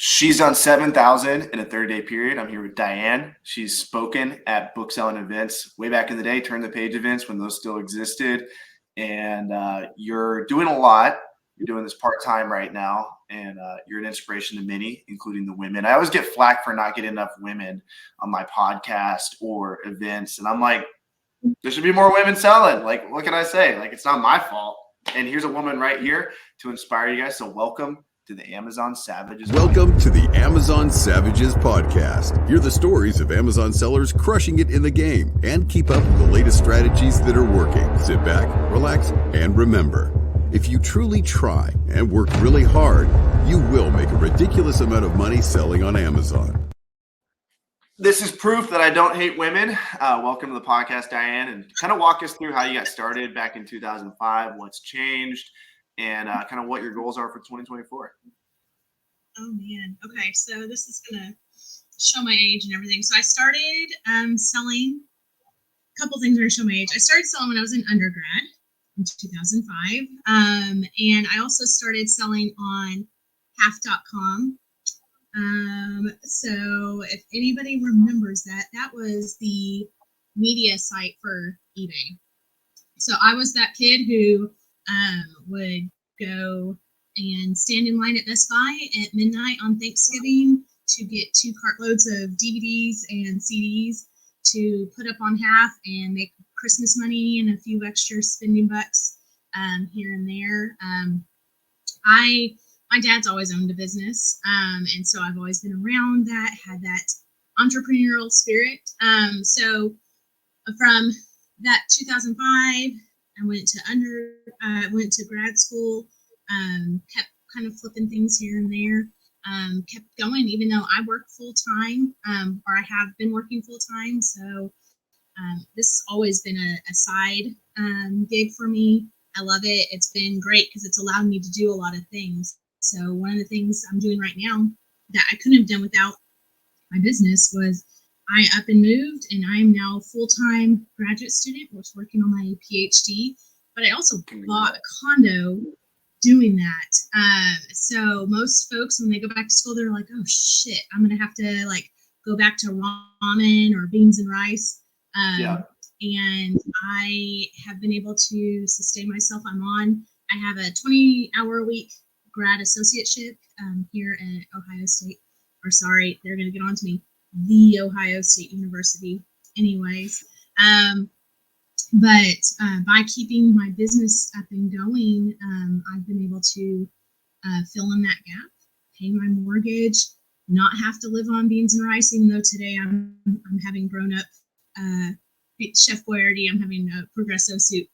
She's done 7,000 in a 30-day period. I'm here with Diane. She's spoken at bookselling events way back in the day, turn the page events when those still existed. And you're doing a lot. You're doing this part-time right now, and you're an inspiration to many, including the women. I always get flack for not getting enough women on my podcast or events. And I'm like, there should be more women selling. Like, what can I say? Like, it's not my fault. And here's a woman right here to inspire you guys. So welcome to the Amazon Savages. Welcome to the Amazon Savages podcast. Hear the stories of Amazon sellers crushing it in the game and keep up with the latest strategies that are working. Sit back, relax, and remember, if you truly try and work really hard, you will make a ridiculous amount of money selling on Amazon. This is proof that I don't hate women. Welcome to the podcast, Diane, and kind of walk us through how you got started back in 2005, what's changed, and kind of what your goals are for 2024. Oh man. Okay. So this is going to show my age and everything. So I started selling a couple things are going to show my age. I started selling when I was in undergrad in 2005. And I also started selling on half.com. So if anybody remembers that, that was the media site for eBay. So I was that kid who would go and stand in line at Best Buy at midnight on Thanksgiving to get 2 cartloads of DVDs and CDs to put up on half and make Christmas money and a few extra spending bucks here and there. My dad's always owned a business, and so I've always been around that, had that entrepreneurial spirit. So from that 2005, I went to grad school, kept kind of flipping things here and there, kept going even though I work full time, or I have been working full time. So this has always been a side gig for me. I love it. It's been great because it's allowed me to do a lot of things. So one of the things I'm doing right now that I couldn't have done without my business was I up and moved, and I am now a full-time graduate student, was working on my PhD, but I also bought a condo doing that. So most folks, when they go back to school, they're like, oh shit, I'm going to have to like go back to ramen or beans and rice. And I have been able to sustain myself. I have a 20-hour-a-week grad associateship here at Ohio State, they're going to get on to me, the Ohio State University anyways. But by keeping my business up and going, I've been able to fill in that gap, pay my mortgage, not have to live on beans and rice, even though today I'm having grown up Chef Boyardee, I'm having a Progresso soup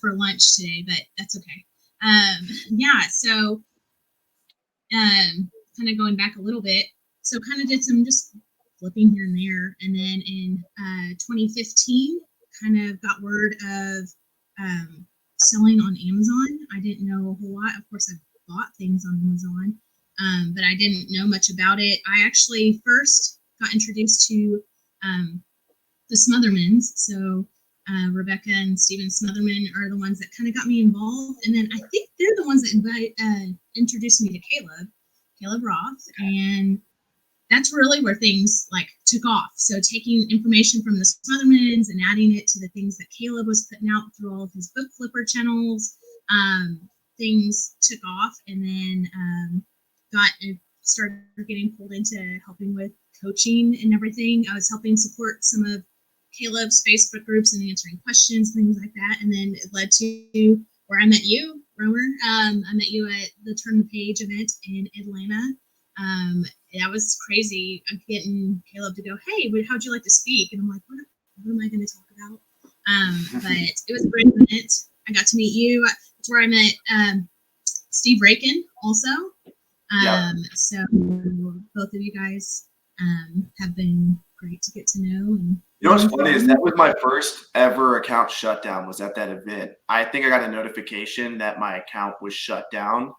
for lunch today, but that's okay. So kind of going back a little bit, so kind of did some just flipping here and there, and then in 2015 kind of got word of selling on Amazon. I didn't know a whole lot. Of course, I bought things on Amazon, but I didn't know much about it. I actually first got introduced to the Smothermans. So Rebecca and Steven Smotherman are the ones that kind of got me involved. And then I think they're the ones that introduced me to Caleb Roth. And that's really where things like took off. So taking information from the Smothermans and adding it to the things that Caleb was putting out through all of his book flipper channels, things took off, and then started getting pulled into helping with coaching and everything. I was helping support some of Caleb's Facebook groups and answering questions, things like that. And then it led to where I met you, Romer. I met you at the Turn the Page event in Atlanta. That was crazy. I'm getting Caleb to go, hey, how'd you like to speak? And I'm like, what am I going to talk about? But it was a great event. I got to meet you. That's where I met Steve Rakin also. So both of you guys have been great to get to know. And you know what's funny is that was my first ever account shutdown, was at that event. I think I got a notification that my account was shut down,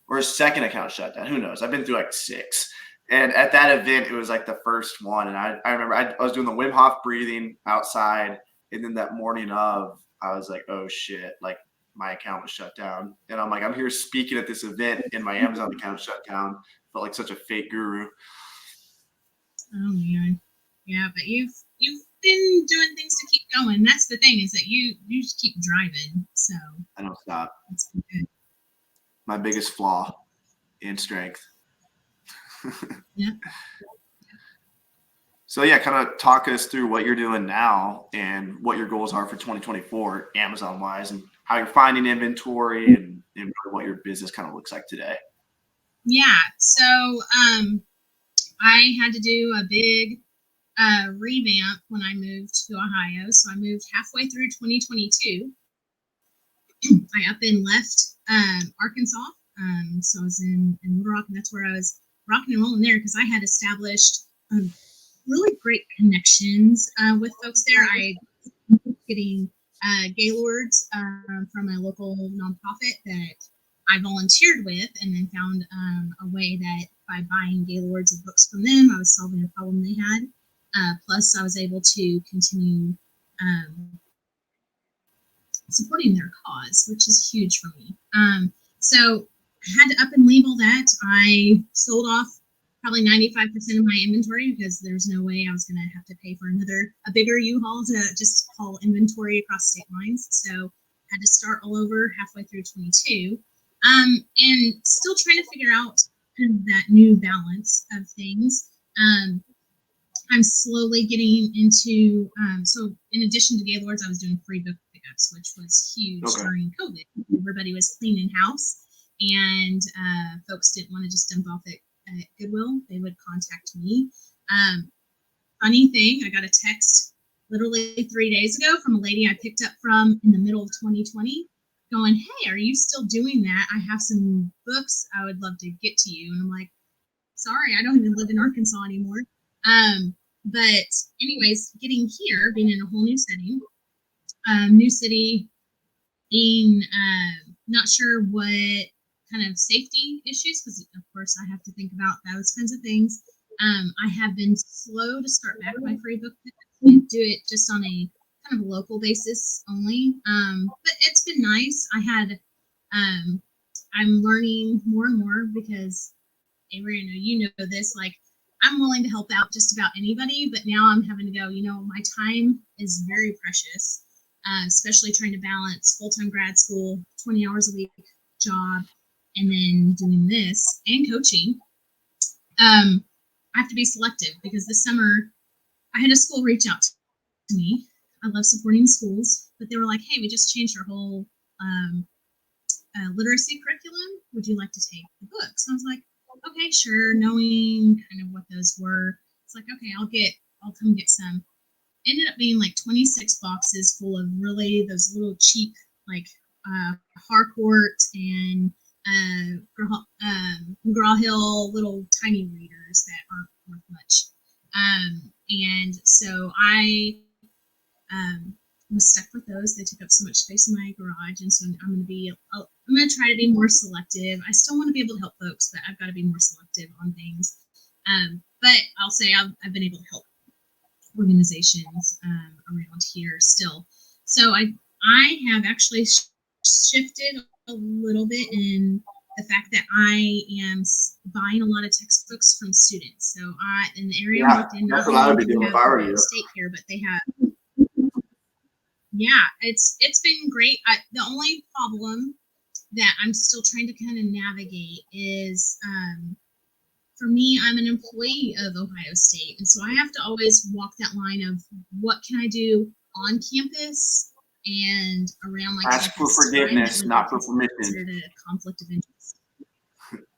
or a second account shut down. Who knows? I've been through like 6. And at that event, it was like the first one. And I remember I was doing the Wim Hof breathing outside. And then that morning of, I was like, oh shit, like my account was shut down. And I'm like, I'm here speaking at this event and my Amazon account shut down. felt like such a fake guru. Oh man, yeah, but you've been doing things to keep going. That's the thing, is that you just keep driving. So I don't stop. that's good. My biggest flaw in strength. Yeah. So yeah, kind of talk us through what you're doing now and what your goals are for 2024 Amazon wise, and how you're finding inventory and what your business kind of looks like today. Yeah. So I had to do a big revamp when I moved to Ohio. So I moved halfway through 2022. I up and left Arkansas. So I was in Little Rock, and that's where I was rocking and rolling there, because I had established really great connections with folks there. I getting Gaylords from a local nonprofit that I volunteered with, and then found a way that by buying Gaylords of books from them, I was solving a problem they had. Plus, I was able to continue supporting their cause, which is huge for me. So I had to up and label that. I sold off probably 95% of my inventory, because there's no way I was going to have to pay for a bigger U-Haul to just haul inventory across state lines. So I had to start all over halfway through 22, and still trying to figure out kind of that new balance of things. I'm slowly getting into, so in addition to Gaylords, I was doing free book pickups, which was huge during COVID. Everybody was cleaning house, and folks didn't want to just dump off at Goodwill. They would contact me. Funny thing, I got a text literally 3 days ago from a lady I picked up from in the middle of 2020 going, "Hey, are you still doing that? I have some books I would love to get to you." And I'm like, "Sorry, I don't even live in Arkansas anymore." But anyways, getting here, being in a whole new setting, new city, being not sure what kind of safety issues, because of course I have to think about those kinds of things. I have been slow to start back my free book pickups. I do it just on a kind of local basis only. But it's been nice. I'm learning more and more, because Avery, I know you know this, like, I'm willing to help out just about anybody, but now I'm having to go, my time is very precious, especially trying to balance full-time grad school, 20 hours a week job, and then doing this and coaching. I have to be selective, because this summer I had a school reach out to me. I love supporting schools, but they were like, "Hey, we just changed our whole literacy curriculum. Would you like to take the books?" And I was like, "Okay, sure," knowing kind of what those were. It's like, "Okay, I'll come get some." Ended up being like 26 boxes full of really those little cheap, like Harcourt and McGraw-Hill little tiny readers that aren't worth much. And so I was stuck with those. They took up so much space in my garage, and so I'm going to try to be more selective. I still want to be able to help folks, but I've got to be more selective on things. But I'll say I've been able to help organizations around here still. So I have actually shifted a little bit in the fact that I am buying a lot of textbooks from students. So in the area I'm working, that's what I would be doing if I were you. State here, but they have. Yeah, it's been great. The only problem that I'm still trying to kind of navigate is, for me, I'm an employee of Ohio State, and so I have to always walk that line of what can I do on campus and around my ask for forgiveness, not for permission. Considered a conflict of interest.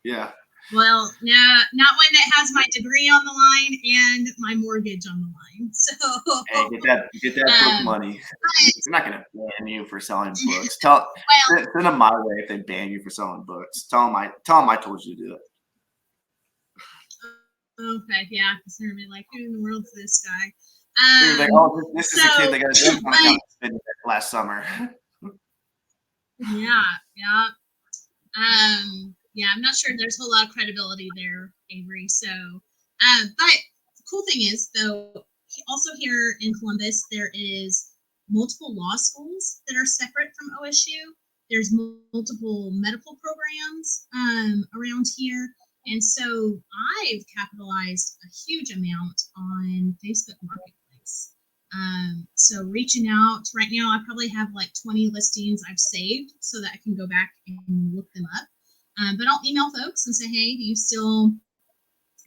Yeah. Well, no, not when it has my degree on the line and my mortgage on the line. So hey, get that book money. They're not going to ban you for selling books. Send them my way if they ban you for selling books. Tell them I told you to do it. Okay, yeah, because they're gonna be like, "Who in the world's this guy?" They're like, "Oh, this is a kid that got a jump on last summer." Yeah. Yeah, I'm not sure there's a whole lot of credibility there, Avery. So, but the cool thing is, though, also here in Columbus, there is multiple law schools that are separate from OSU. There's multiple medical programs around here. And so I've capitalized a huge amount on Facebook Marketplace. So reaching out right now, I probably have like 20 listings I've saved so that I can go back and look them up. But I'll email folks and say, hey, do you still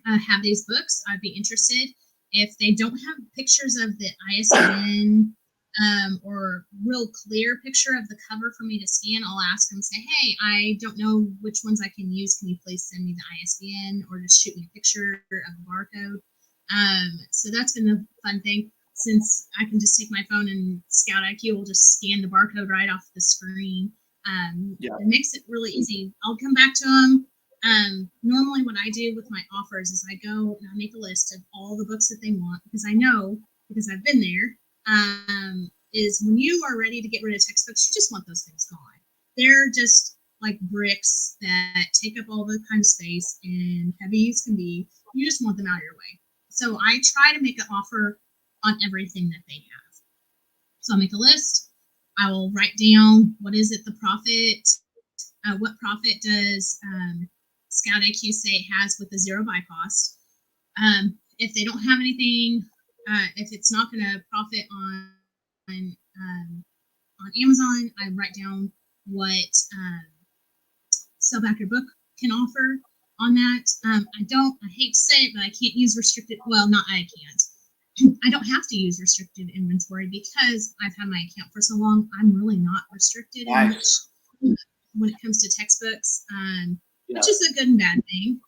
have these books? I'd be interested. If they don't have pictures of the ISBN or real clear picture of the cover for me to scan, I'll ask them, say, hey, I don't know which ones I can use. Can you please send me the ISBN or just shoot me a picture of the barcode? So that's been the fun thing. Since I can just take my phone and Scout IQ will just scan the barcode right off the screen. It makes it really easy. I'll come back to them. Normally what I do with my offers is I go and I make a list of all the books that they want, because I know, because I've been there, is when you are ready to get rid of textbooks, you just want those things gone. They're just like bricks that take up all the kind of space and heavy as can be. You just want them out of your way. So I try to make an offer on everything that they have. So I'll make a list. I will write down what is it the profit, what profit does Scout IQ say it has with the zero buy cost. If they don't have anything, if it's not going to profit on Amazon, I write down what Sell Back Your Book can offer on that. I hate to say it, but I can't use restricted. Well, not I can't. I don't have to use restricted inventory because I've had my account for so long. I'm really not restricted in much when it comes to textbooks, which is a good and bad thing.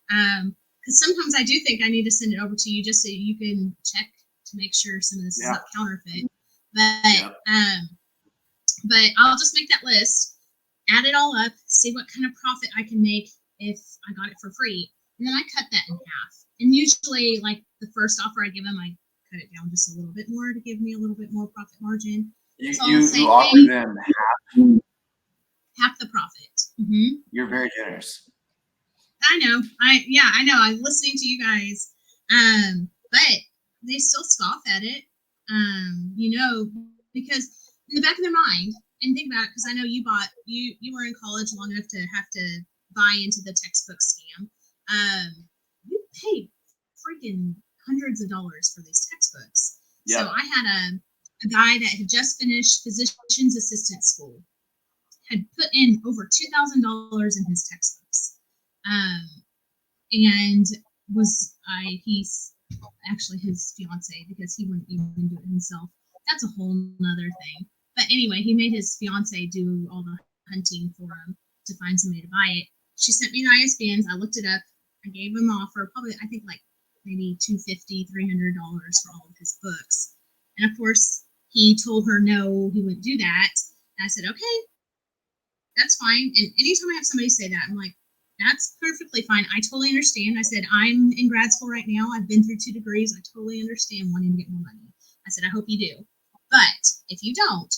Because sometimes I do think I need to send it over to you just so you can check to make sure some of this is not counterfeit. But I'll just make that list, add it all up, see what kind of profit I can make if I got it for free, and then I cut that in half. And usually, like the first offer I give them, I cut it down just a little bit more to give me a little bit more profit margin. You offer them half the profit. Mm-hmm. You're very generous. I know. I know. I'm listening to you guys. But they still scoff at it. Because in the back of their mind, and think about it, because I know you were in college long enough to have to buy into the textbook scam. You paid freaking hundreds of dollars for these textbooks. So I had a guy that had just finished physician's assistant school, had put in over $2,000 in his textbooks, and he's actually his fiance, because he wouldn't even do it himself. That's a whole nother thing. But anyway, he made his fiance do all the hunting for him to find somebody to buy it. She sent me the ISBNs. I looked it up. I gave him an offer, probably I think like maybe $250, $300 for all of his books. And of course, he told her no, he wouldn't do that. And I said, okay, that's fine. And anytime I have somebody say that, I'm like, that's perfectly fine. I totally understand. I said, I'm in grad school right now. I've been through 2 degrees. I totally understand wanting to get more money. I said, I hope you do. But if you don't,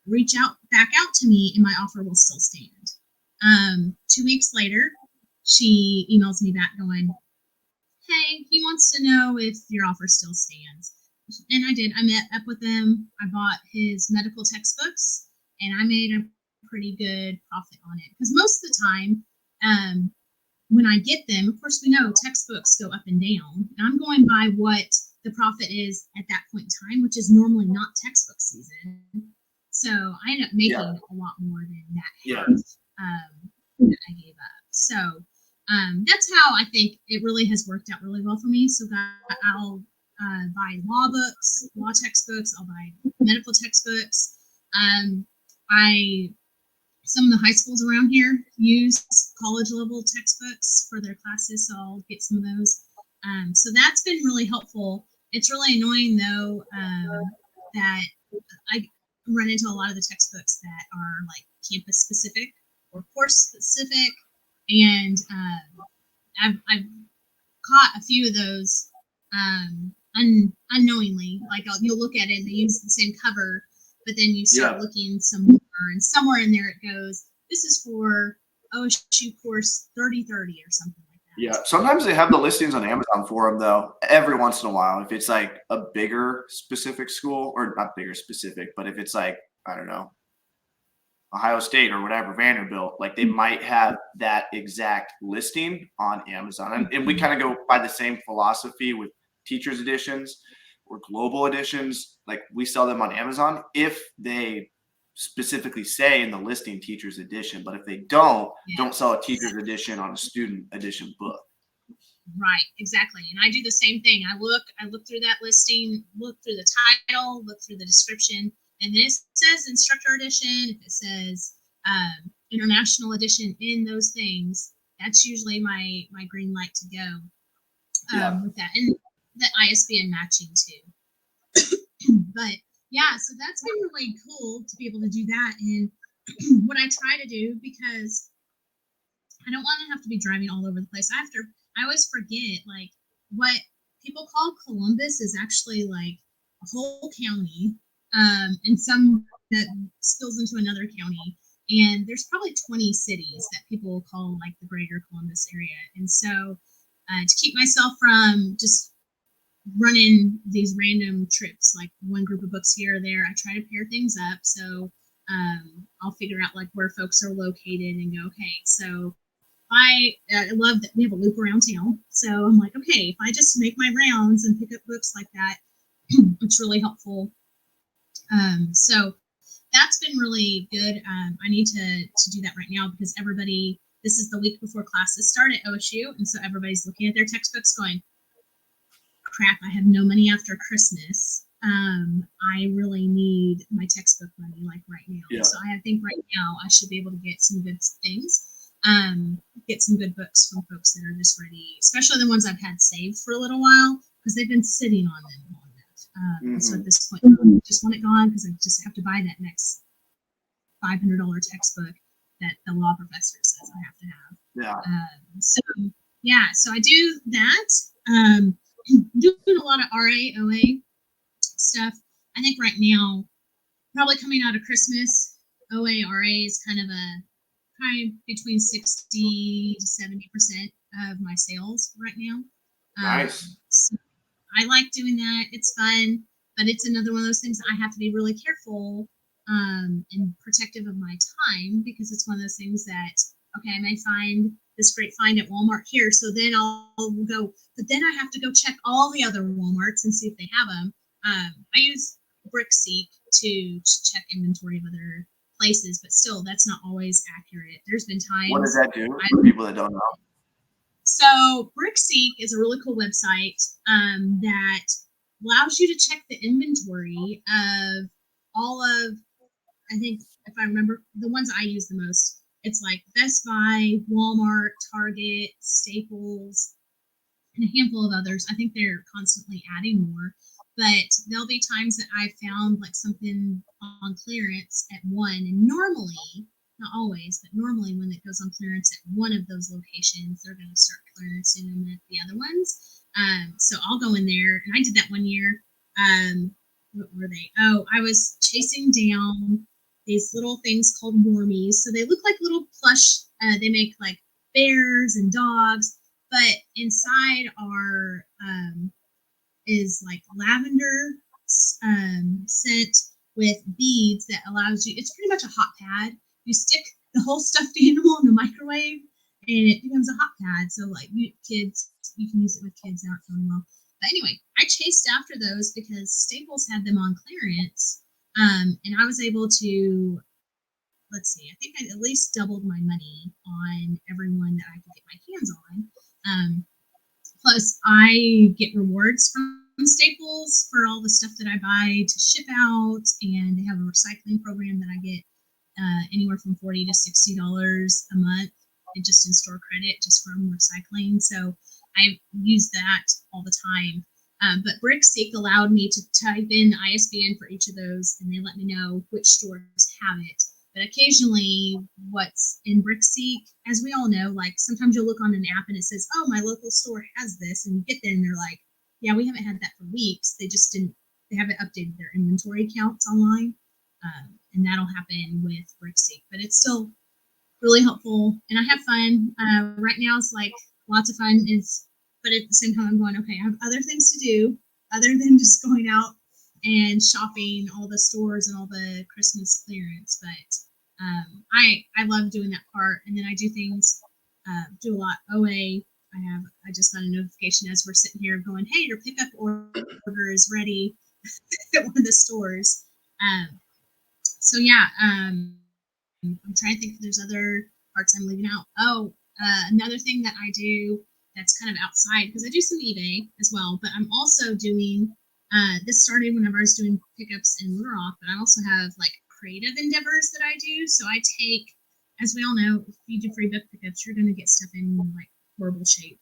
reach back out to me and my offer will still stand. 2 weeks later, she emails me back going, hey, he wants to know if your offer still stands. And I did. I met up with him. I bought his medical textbooks, and I made a pretty good profit on it. Because most of the time, when I get them, of course, we know textbooks go up and down. And I'm going by what the profit is at that point in time, which is normally not textbook season. So I end up making a lot more than that half that I gave up. So that's how I think it really has worked out really well for me. So I'll buy law textbooks. I'll buy medical textbooks. Some of the high schools around here use college level textbooks for their classes, so I'll get some of those. So that's been really helpful. It's really annoying though that I run into a lot of the textbooks that are like campus specific or course specific, and I've caught a few of those unknowingly. Like you'll look at it and they use the same cover, but then you start looking somewhere, and somewhere in there it goes, this is for OSU course 3030 or something like that. Yeah, sometimes they have the listings on Amazon for them, though, every once in a while. If it's like a bigger specific school, or not bigger specific, but if it's like, I don't know, Ohio State or whatever, Vanderbilt, like they might have that exact listing on Amazon. And we kind of go by the same philosophy with teachers editions or global editions. Like we sell them on Amazon if they specifically say in the listing teachers edition. But if they don't sell a teachers edition on a student edition book. Right, exactly. And I do the same thing. I look through that listing, look through the title, look through the description, and then it says instructor edition. If it says international edition in those things, that's usually my green light to go with that. And the ISBN matching too. But yeah, so that's been really cool to be able to do that. And what I try to do, because I don't want to have to be driving all over the place. I always forget, like, what people call Columbus is actually like a whole county, and some that spills into another county. And there's probably 20 cities that people call like the greater Columbus area. And so to keep myself from just running these random trips, like one group of books here or there, I try to pair things up. So I'll figure out like where folks are located and go, okay, so I love that we have a loop around town. So I'm like, okay, if I just make my rounds and pick up books like that, it's really helpful. So that's been really good. I need to do that right now because this is the week before classes start at OSU. And so everybody's looking at their textbooks going, crap, I have no money after Christmas. I really need my textbook money like right now. Yeah. So I think right now I should be able to get some good things, get some good books from folks that are just ready, especially the ones I've had saved for a little while because they've been sitting on them long enough. So at this point, I just want it gone because I just have to buy that next $500 textbook that the law professor says I have to have. Yeah. So I do that. Doing a lot of RA, OA stuff. I think right now, probably coming out of Christmas, OA, RA is kind of between 60 to 70% of my sales right now. Nice. So I like doing that. It's fun, but it's another one of those things that I have to be really careful and protective of my time because it's one of those things that, okay, I may find this great find at Walmart here. So then I'll go, but then I have to go check all the other Walmarts and see if they have them. I use BrickSeek to check inventory of other places, but still that's not always accurate. There's been times. What does that do for people that don't know? So BrickSeek is a really cool website that allows you to check the inventory of all of, I think if I remember, the ones I use the most. It's like Best Buy, Walmart, Target, Staples, and a handful of others. I think they're constantly adding more. But there'll be times that I found like something on clearance at one. And normally, not always, but normally when it goes on clearance at one of those locations, they're going to start clearancing them at the other ones. So I'll go in there. And I did that one year. What were they? Oh, I was chasing down these little things called normies. So they look like little plush, they make like bears and dogs, but inside are, is like lavender scent with beads that allows you, it's pretty much a hot pad. You stick the whole stuffed animal in the microwave and it becomes a hot pad. So like you can use it with kids that aren't feeling well. But anyway, I chased after those because Staples had them on clearance. And I was able to, let's see, I think I at least doubled my money on every one that I could get my hands on. Plus, I get rewards from Staples for all the stuff that I buy to ship out, and they have a recycling program that I get anywhere from $40 to $60 a month, and just in store credit just from recycling. So I use that all the time. But BrickSeek allowed me to type in ISBN for each of those, and they let me know which stores have it. But occasionally, what's in BrickSeek, as we all know, like sometimes you'll look on an app and it says, "Oh, my local store has this," and you get there and they're like, "Yeah, we haven't had that for weeks. They haven't updated their inventory counts online," and that'll happen with BrickSeek. But it's still really helpful, and I have fun. Right now, it's like lots of fun. But at the same time, I'm going, okay, I have other things to do other than just going out and shopping all the stores and all the Christmas clearance. But I love doing that part, and then I do things, do a lot OA. I just got a notification as we're sitting here going, hey, your pickup order is ready at one of the stores. So yeah, I'm trying to think if there's other parts I'm leaving out. Oh, another thing that I do that's kind of outside, because I do some eBay as well, but I'm also doing, this started whenever I was doing pickups in Little Rock, but I also have like creative endeavors that I do. So I take, as we all know, if you do free book pickups, you're going to get stuff in like horrible shape.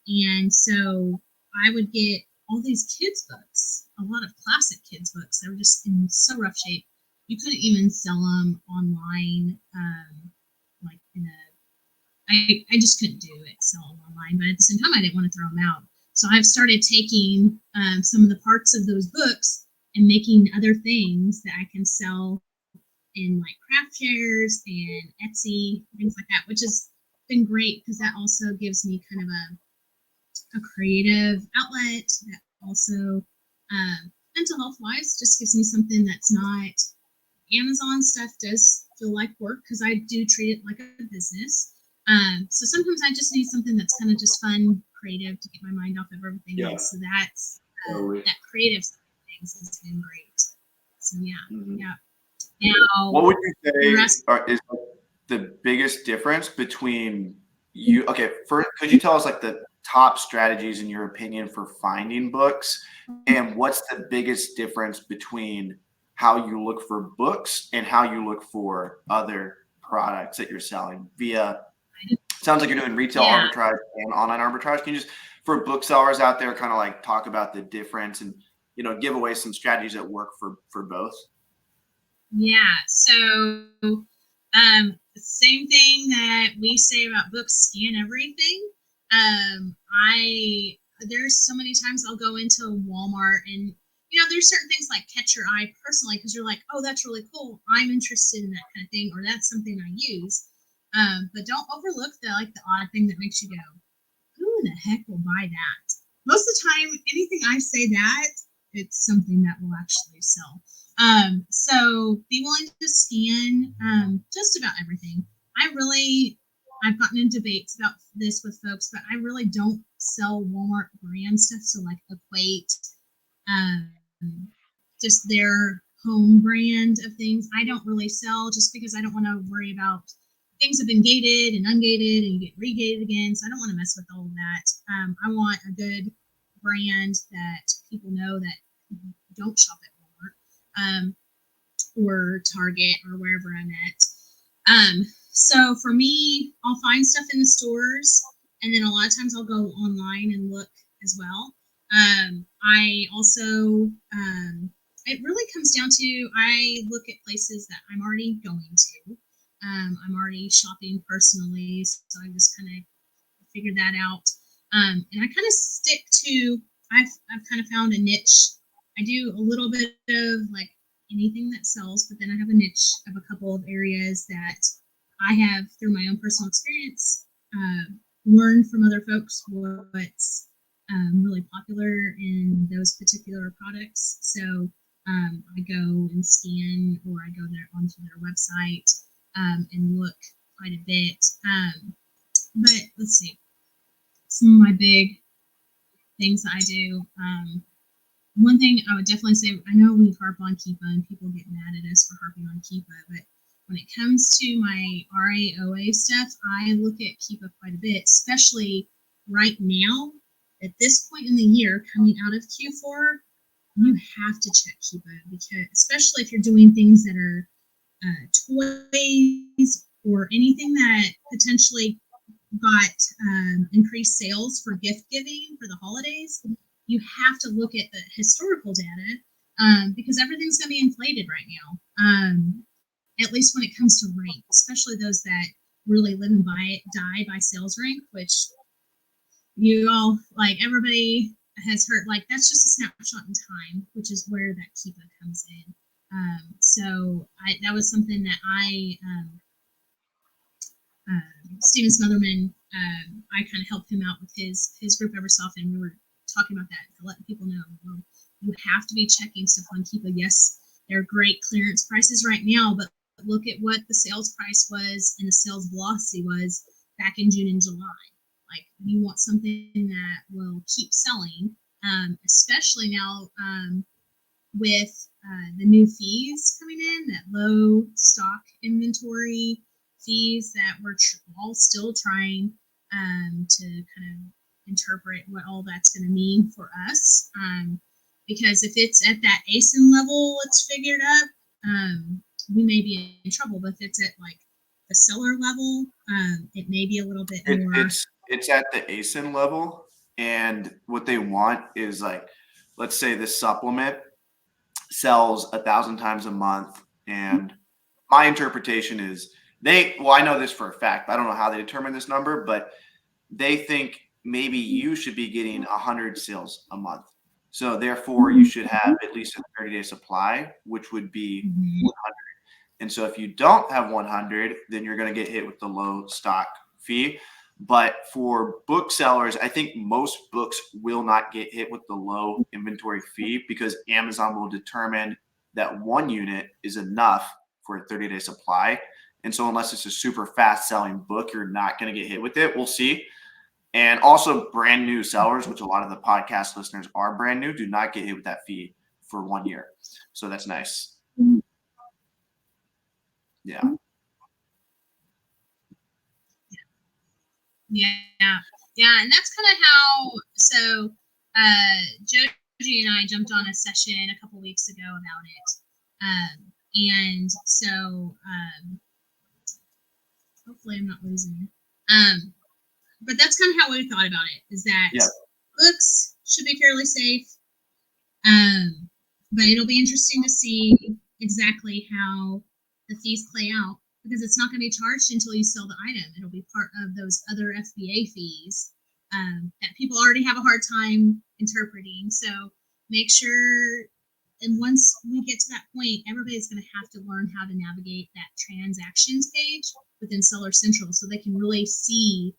And so I would get all these kids' books, a lot of classic kids' books that were just in so rough shape. You couldn't even sell them online, like in a, I just couldn't do it, sell them online. But at the same time, I didn't want to throw them out. So I've started taking some of the parts of those books and making other things that I can sell in like craft fairs and Etsy, things like that, which has been great because that also gives me kind of a creative outlet that also, mental health wise, just gives me something that's not, Amazon stuff does feel like work because I do treat it like a business. So sometimes I just need something that's kind of just fun, creative to get my mind off of everything else. So that's that creative side of things has been great. So yeah, yeah. Now, what would you say rest- is the biggest difference between you? Okay, first, could you tell us like the top strategies in your opinion for finding books, and what's the biggest difference between how you look for books and how you look for other products that you're selling via? Sounds like you're doing retail arbitrage and online arbitrage. Can you just, for booksellers out there, kind of like talk about the difference and give away some strategies that work for both? Yeah. So, same thing that we say about books, scan everything. There's so many times I'll go into Walmart and there's certain things like catch your eye personally because you're like, oh, that's really cool. I'm interested in that kind of thing, or that's something I use. But don't overlook the odd thing that makes you go, who in the heck will buy that? Most of the time, anything I say that, it's something that will actually sell. So be willing to scan just about everything. I've gotten in debates about this with folks, but I really don't sell Walmart brand stuff. So like Equate, just their home brand of things. I don't really sell just because I don't want to worry about things have been gated and ungated and you get regated again. So I don't want to mess with all of that. I want a good brand that people know that don't shop at Walmart or Target or wherever I'm at. So for me, I'll find stuff in the stores, and then a lot of times I'll go online and look as well. I also, it really comes down to, I look at places that I'm already going to. I'm already shopping personally, so I just kind of figured that out. And I kind of stick to, I've kind of found a niche. I do a little bit of like anything that sells, but then I have a niche of a couple of areas that I have, through my own personal experience, learned from other folks what's really popular in those particular products. So I go and scan, or I go there onto their website and look quite a bit. But let's see, some of my big things that I do. One thing I would definitely say, I know we harp on Keepa and people get mad at us for harping on Keepa, but when it comes to my RAOA stuff, I look at Keepa quite a bit, especially right now. At this point in the year, coming out of Q4, you have to check Keepa, because especially if you're doing things that are toys or anything that potentially got increased sales for gift giving for the holidays, you have to look at the historical data because everything's going to be inflated right now. At least when it comes to rank, especially those that really live and die by sales rank, which you all, like, everybody has heard, like, that's just a snapshot in time, which is where that Keepa comes in. So that was something that Steven Smotherman, I kind of helped him out with his group Eversoft, and we were talking about that, letting people know, you have to be checking stuff on Keepa. Yes, they're great clearance prices right now, but look at what the sales price was and the sales velocity was back in June and July. Like, you want something that will keep selling, especially now with the new fees coming in, that low stock inventory fees that we're all still trying to kind of interpret what all that's going to mean for us. Because if it's at that ASIN level, it's figured up, we may be in trouble. But if it's at like the seller level, it may be a little bit more. It's at the ASIN level, and what they want is, like, let's say this supplement sells 1,000 times a month, and my interpretation is I know this for a fact, but I don't know how they determine this number, but they think maybe you should be getting 100 sales a month. So therefore you should have at least a 30-day supply, which would be 100. And so if you don't have 100, then you're going to get hit with the low stock fee. But for booksellers, I think most books will not get hit with the low inventory fee, because Amazon will determine that one unit is enough for a 30-day supply. And so unless it's a super fast selling book, you're not going to get hit with it. We'll see. And also brand new sellers, which a lot of the podcast listeners are brand new, do not get hit with that fee for 1 year. So that's nice. Yeah. Yeah. And that's kind of how, so Joji and I jumped on a session a couple weeks ago about it. And so hopefully I'm not losing it. But that's kind of how we thought about it, is that books should be fairly safe. But it'll be interesting to see exactly how the fees play out, because it's not going to be charged until you sell the item. It'll be part of those other FBA fees that people already have a hard time interpreting. So make sure, and once we get to that point, everybody's going to have to learn how to navigate that transactions page within Seller Central, so they can really see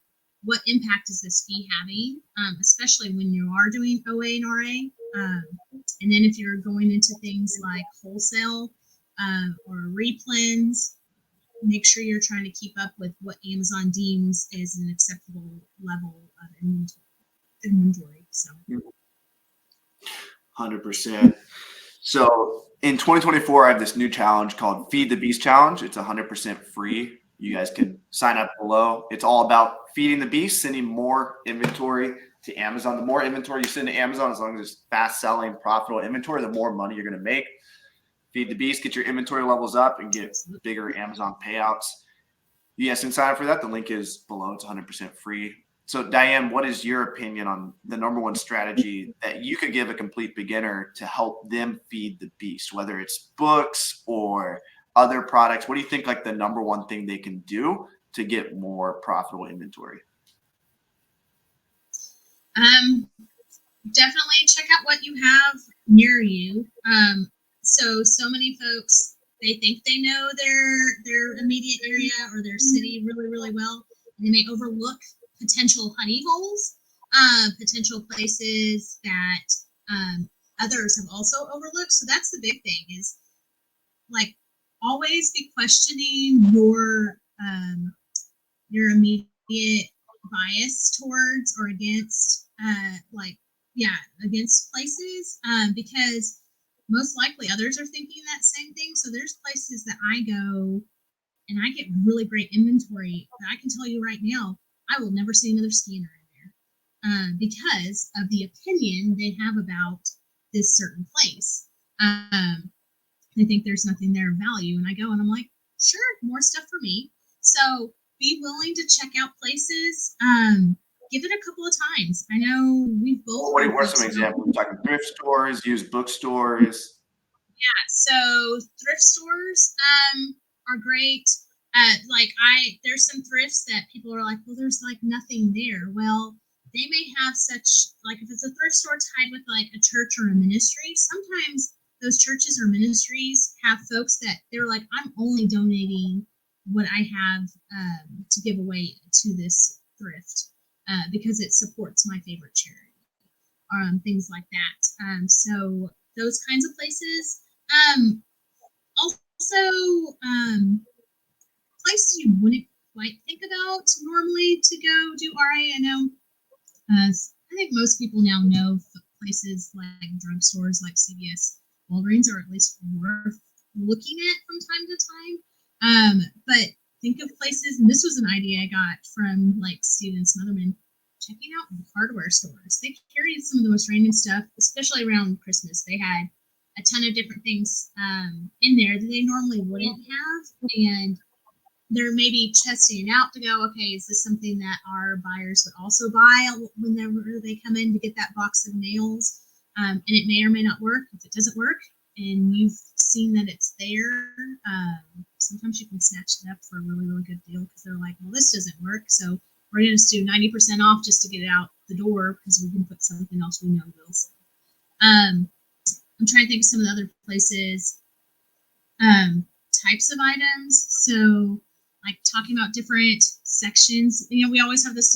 what impact is this fee having, especially when you are doing OA and RA. And then if you're going into things like wholesale or replens, make sure you're trying to keep up with what Amazon deems is an acceptable level of inventory. So 100%. So in 2024, I have this new challenge called Feed the Beast Challenge. It's 100% free. You guys can sign up below. It's all about feeding the beast, sending more inventory to Amazon. The more inventory you send to Amazon, as long as it's fast selling, profitable inventory, the more money you're going to make. Feed the beast, get your inventory levels up, and get bigger Amazon payouts. You guys can sign up for that. The link is below. It's 100% free. So Diane, what is your opinion on the number one strategy that you could give a complete beginner to help them feed the beast, whether it's books or other products? What do you think, like, the number one thing they can do to get more profitable inventory? Definitely check out what you have near you. So many folks, they think they know their immediate area or their city really, really well. They may overlook potential honey holes, potential places that others have also overlooked. So that's the big thing, is like, always be questioning your immediate bias towards or against against places, because most likely others are thinking that same thing. So there's places that I go and I get really great inventory that I can tell you right now, I will never see another scanner in there because of the opinion they have about this certain place. They think there's nothing there of value. And I go and I'm like, sure, more stuff for me. So be willing to check out places. Give it a couple of times. I know we've both. What are some examples? We're talking thrift stores, used bookstores. Yeah, so thrift stores are great. There's some thrifts that people are like, well, there's like nothing there. Well, they may have such, like, if it's a thrift store tied with like a church or a ministry, sometimes those churches or ministries have folks that they're like, I'm only donating what I have to give away to this thrift because it supports my favorite charity, things like that. So those kinds of places. places you wouldn't quite think about normally to go do RA. I know, I think most people now know places like drugstores like CVS, Walgreens are at least worth looking at from time to time. But think of places, and this was an idea I got from like Steven Smotherman, checking out hardware stores. They carried some of the most random stuff, especially around Christmas. They had a ton of different things in there that they normally wouldn't have, and they're maybe testing it out to go, okay, is this something that our buyers would also buy whenever they come in to get that box of nails? And it may or may not work. If it doesn't work and you've seen that it's there, sometimes you can snatch it up for a really, really good deal because they're like, well, this doesn't work, so we're going to do 90% off just to get it out the door because we can put something else we know will sell. I'm trying to think of some of the other places, types of items. So like talking about different sections, we always have this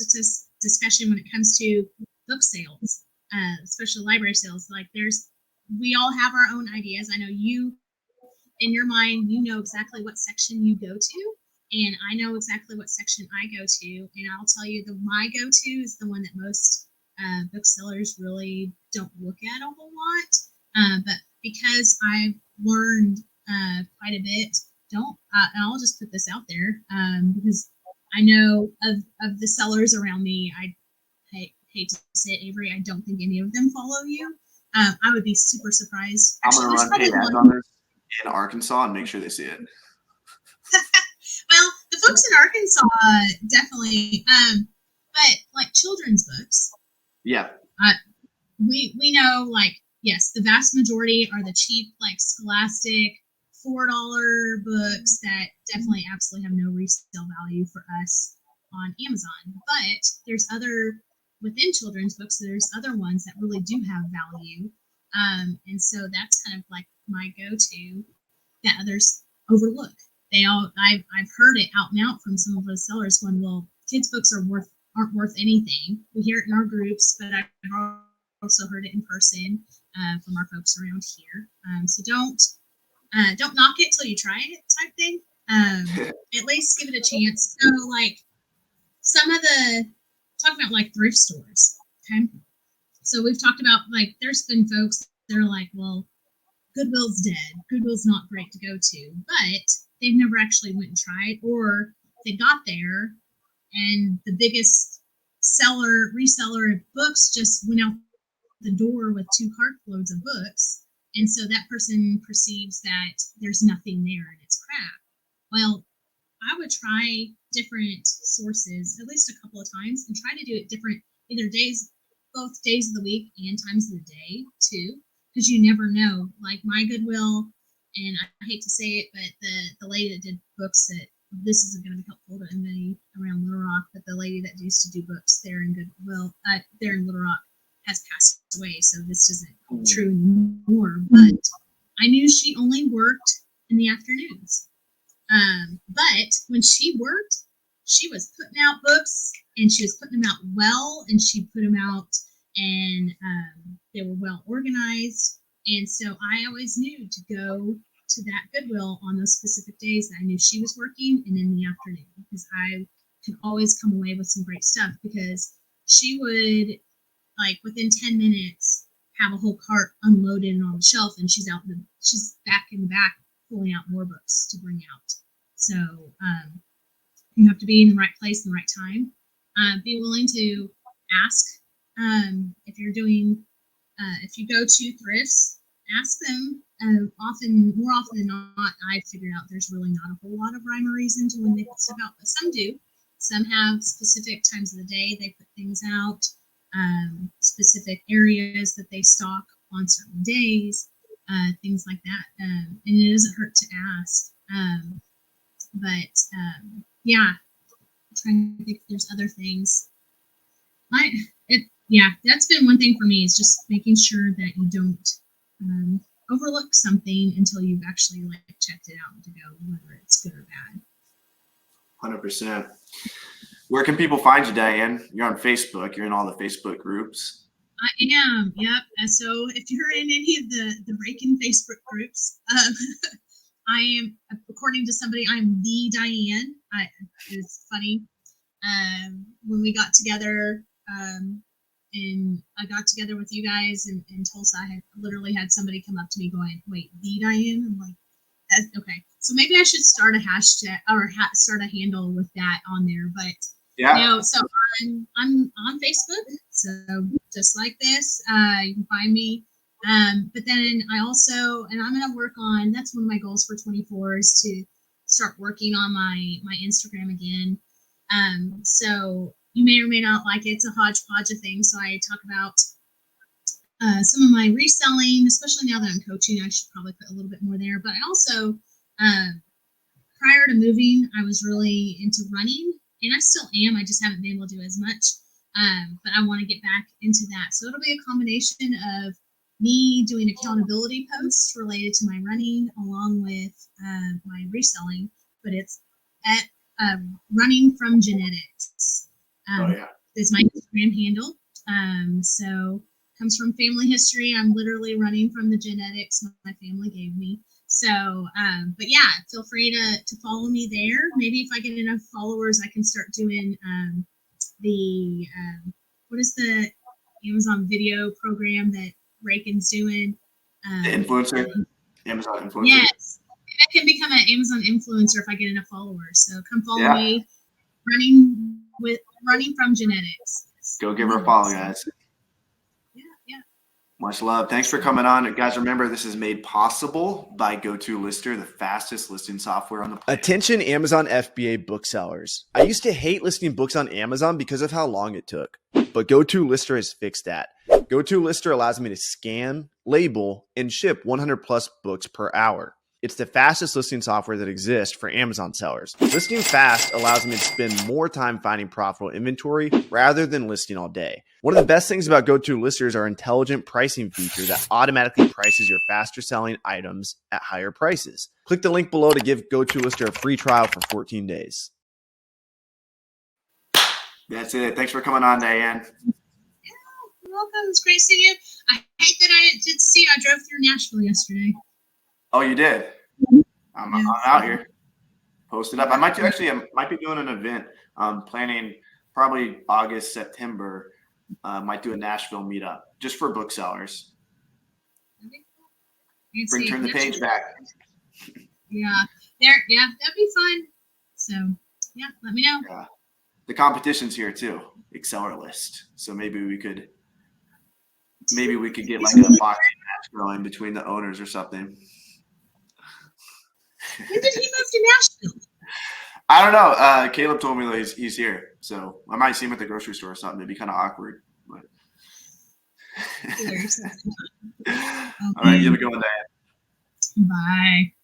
discussion when it comes to book sales, especially library sales. Like we all have our own ideas. I know you, in your mind, you know exactly what section you go to, and I know exactly what section I go to. And I'll tell you, my go-to is the one that most booksellers really don't look at a whole lot. But because I've learned quite a bit, and I'll just put this out there because I know of the sellers around me. I hate to say it, Avery, I don't think any of them follow you. I would be super surprised. Actually, I'm going to run paid ads on this in Arkansas and make sure they see it. Well, the folks in Arkansas definitely, but like children's books. Yeah. We know, like, yes, the vast majority are the cheap, like Scholastic $4 books that definitely absolutely have no resale value for us on Amazon. But there's within children's books, there's other ones that really do have value. And so that's kind of like my go-to that others overlook. I've heard it out and out from some of the sellers going, well, kids' books aren't worth anything. We hear it in our groups, but I've also heard it in person from our folks around here. So don't knock it till you try it type thing. At least give it a chance. So like talking about like thrift stores. Okay. So we've talked about, like, there's been folks that are like, well, Goodwill's dead. Goodwill's not great to go to, but they've never actually went and tried, or they got there and the biggest reseller of books just went out the door with 2 cartloads of books. And so that person perceives that there's nothing there and it's crap. Well, I would try different sources at least a couple of times and try to do it different, both days of the week and times of the day too, because you never know. Like my Goodwill, and I hate to say it, but the lady that did books, that this isn't going to be helpful to anybody around Little Rock, but the lady that used to do books there in Goodwill, there in Little Rock, has passed away, so this isn't true anymore. But I knew she only worked in the afternoons. But when she worked, she was putting out books, and she was putting them out well, and she put them out, and they were well organized. And so I always knew to go to that Goodwill on those specific days that I knew she was working, and in the afternoon, because I could always come away with some great stuff, because she would, like, within 10 minutes have a whole cart unloaded and on the shelf, and she's back in the back pulling out more books to bring out. So you have to be in the right place in the right time. Be willing to ask if you're doing, if you go to thrifts, ask them. More often than not, I've figured out there's really not a whole lot of rhyme or reason to when they put stuff out, but some do. Some have specific times of the day they put things out, specific areas that they stock on certain days, things like that. And it doesn't hurt to ask. Yeah, I'm trying to think if there's other things. That's been one thing for me, is just making sure that you don't overlook something until you've actually checked it out to go whether it's good or bad. 100%. Where can people find you, Diane? You're on Facebook. You're in all the Facebook groups. I am. Yep. So if you're in any of the Rakin Facebook groups, I am, according to somebody, I'm the Diane. It's funny. When we got together, and I got together with you guys in Tulsa, I had literally had somebody come up to me going, "Wait, the Diane?" I'm like, "That's okay." So maybe I should start a hashtag or start a handle with that on there. But Yeah. so I'm on Facebook. So just like this, you can find me. But then I also, and I'm going to work on. That's one of my goals for 24 is to start working on my Instagram again. So you may or may not like it. It's a hodgepodge of things. So I talk about some of my reselling, especially now that I'm coaching. I should probably put a little bit more there. But I also, prior to moving, I was really into running, and I still am. I just haven't been able to do as much. But I want to get back into that. So it'll be a combination of me doing accountability posts related to my running along with my reselling, but it's at running from genetics. Is my Instagram handle. So comes from family history. I'm literally running from the genetics my family gave me. So, but yeah, feel free to follow me there. Maybe if I get enough followers, I can start doing what is the Amazon video program that Reagan's doing? The influencer, Amazon influencer. Yes, I can become an Amazon influencer if I get enough followers. So come follow me. Running from genetics. Go give her a follow, guys. Yeah. Much love. Thanks for coming on. Guys, remember, this is made possible by GoToLister, the fastest listing software on the planet. Attention Amazon FBA booksellers. I used to hate listing books on Amazon because of how long it took, but GoToLister has fixed that. GoToLister allows me to scan, label, and ship 100 plus books per hour. It's the fastest listing software that exists for Amazon sellers. Listing fast allows me to spend more time finding profitable inventory rather than listing all day. One of the best things about GoToLister is our intelligent pricing feature that automatically prices your faster selling items at higher prices. Click the link below to give GoToLister a free trial for 14 days. That's it. Thanks for coming on, Diane. Yeah, you're welcome. It's great seeing you. I hate that I did see you. I drove through Nashville yesterday. Oh, you did? I'm out here. Posted up. I might be doing an event. Planning probably August, September. Might do a Nashville meetup just for booksellers. Turn the page back. Yeah, that'd be fun. So yeah, let me know. Yeah. The competition's here too. Exceller list. So maybe we could get like a boxing match going between the owners or something. When did he move to Nashville? I don't know. Caleb told me that he's here, so I might see him at the grocery store or something. It'd be kind of awkward. But all right, you have a good one, Diane. Bye.